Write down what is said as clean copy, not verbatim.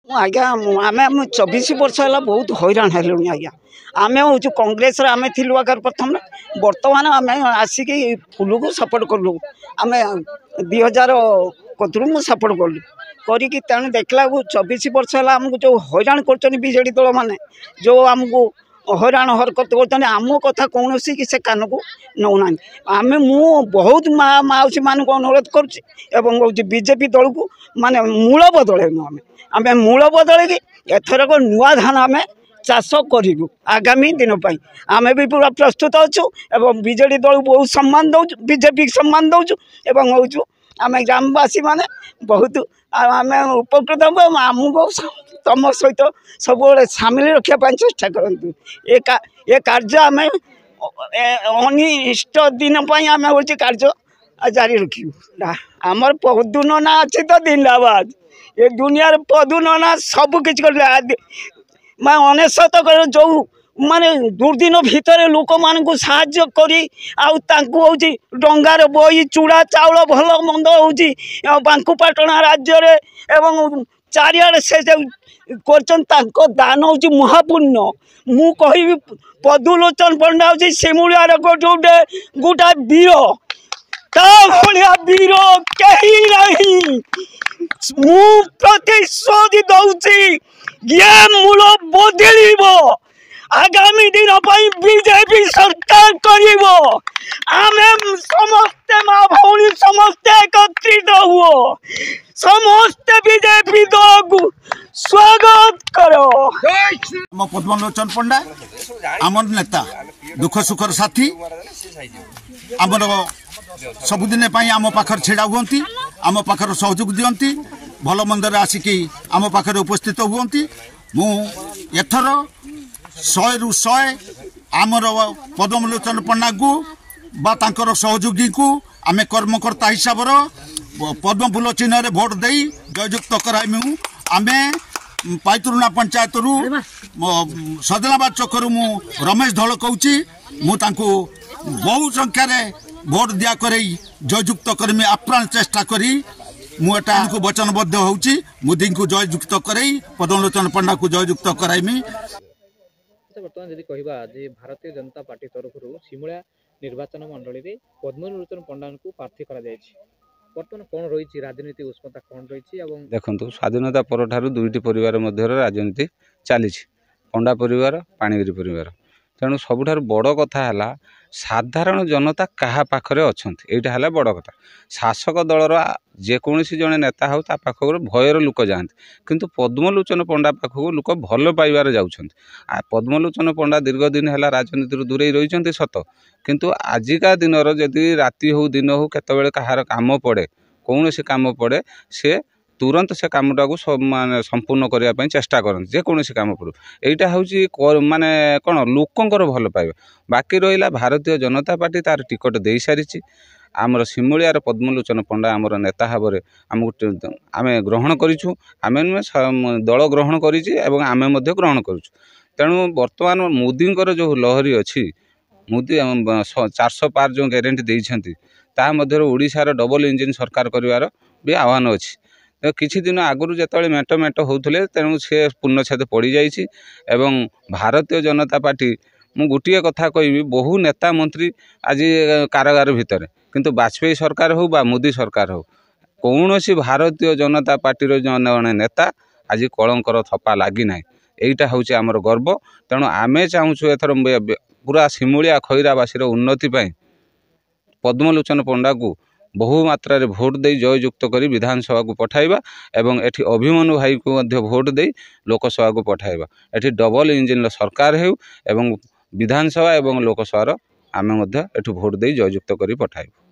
आज्ञा आम 24 वर्ष है बहुत हैरान हेलु आज्ञा आम हूँ कंग्रेस आम थी आगर प्रथम बर्तमान आम आसिक फुल को सपोर्ट कलु आम 2000 कतु सपोर्ट कलु करी तेणु देखला 24 वर्ष है आमको जो हैरान कर बीजेडी दल मैंने जो आमको हैरान हरकत कर आम कथा कौन से कान को नौना आम मु बहुत माउसी मान अनुरोध करुँच बीजेपी दल को माने मूल बदलू आम मूल बदल एथरक नुआ धान आम चाष करूँ आगामी दिन आम भी पूरा प्रस्तुत अच्छु एवं बीजेडी दल बहुत सम्मान दौ बीजेपी सम्मान दौचु एवं हूँ आम ग्रामवासी माने बहुत आम उपकृत आमको तुम सहित सब सामिल रखापी चेष्टा करूँ ये कार्य आम अनिष्ट दिन आम हूँ कार्य जारी रखू आमर पदुनना अच्छी तो जिंदाबाद ये दुनिया पदुनना सब किसी कर मैं अनेशत कर जो माने दुर्दिन भितर लोक मान को साहाय्य करी हूँ डंगार बही चूड़ा चाउल भल मंद हूँ बांकुपाटना राज्य एवं चारिआडे से कर दान हूँ महापुण्य मु कहि पदुलोचन पंडा हूँ सिमुलियार गोटे गोटा वीर भाया वीर कहीं नहीं मु प्रतिश्रुति दौची ये मूल बदल आगामी दिन बीजेपी सरकार करिब आम समस्ते माँ भौणी समस्ते एकत्रित हुओ समस्ते बीजेपी दल को स्वागत करो। पद्मलोचन पंडा आमर नेता दुख सुखर साथी आमर सबुदिन आम पाखर छेड़ा हुंती आम पाखर सहयोग दियंती भल मंदर आसिक आम पाखर उपस्थित हुंती मु एथर 100 रु 100 आमर पद्मलोचन पंडा को बा तांकर सहयोगी को आम कर्मकर्ता हिसाब पद्म फूल चिन्ह रे भोट दे जययुक्त कराइमु आम पाइतुरुना पंचायत रु सदनाबाद चक्कर मु रमेश धल कहूँ मुझे बहु संख्यार भोट दिया कर जययुक्त करमी आप्राण चेष्टा करी मुझे वचनबद्ध होउची मोदी को जययुक्त कर पद्मलोचन पंडा को जययुक्त कराइमी। बर्तमान जदि कहवा भारतीय जनता पार्टी तरफ सिमुलिया निर्वाचन मंडल में पद्मलोचन पंडा को प्रार्थी करा बर्तमान कौन रही राजनीति उष्मता कौन रही देखो स्वाधीनता पर दुईटी परिवार मध्य राजनीति चली पंडा परिवार पाणिगिरी परिवार तेणु सबुठ बड़ कथा है साधारण जनता क्या पाखरे अच्छा यहाँ बड़ कथा शासक दलर जेकोसी जड़े नेता हो पाखक भयर लोक जाते किंतु पद्मलोचन पंडा पाखक लोक भल पाइबार जाऊँ पद्मलोचन पंडा दीर्घ दिन है राजनीति दूरे रही सत किंतु आजिका दिन जदि राति हो दिन हो केतबेले कहार काम पड़े कौन से काम पड़े से तुरंत से कामटा को माने संपूर्ण करने चेष्टा करते जेकोसी काम पड़ू यहाँ हूँ माने कौन लोकंर भल पाइबा बाकी रहा भारतीय जनता पार्टी तार टिकट दे सारी आमर सिमुलियार पद्मलोचन पंडा आमर नेता भाव आमको आम ग्रहण करूँ आम दल ग्रहण करें ग्रहण करूँ तेणु बर्तमान मोदी जो लहरी अच्छी मोदी 400 पार जो ग्यारंटी देती ओडिशार डबल इंजिन सरकार करिवार भी आह्वान अच्छी तो किछि दिन आगु जो मेट मेट होते तेणु से पूर्णछेद पड़ जाइए भारतीय जनता पार्टी मु गोटे कथा कहि बहु नेता मंत्री आज कारागार भितर किंतु वाजपेयी सरकार हो बा मोदी सरकार हो कौन सी भारतीय जनता पार्टी जन नेता आज कलंकर थप्पा लगी ना यहाँ हूँ आमर गर्व तेणु आमे चाहूँ एथर पूरा सिमुलिया खैरावासी उन्नति पद्मलोचन पंडा को बहु मात्रा भोट दे जययुक्त कर विधानसभा को पठाइबा एवं एठी अभिमन्यु भाई को भोट दे लोकसभा को पठाइबा एठी डबल इंजिन सरकार हेउ एवं विधानसभा एवं लोकसभा आमे भोट दे जययुक्त कर पठाइबा।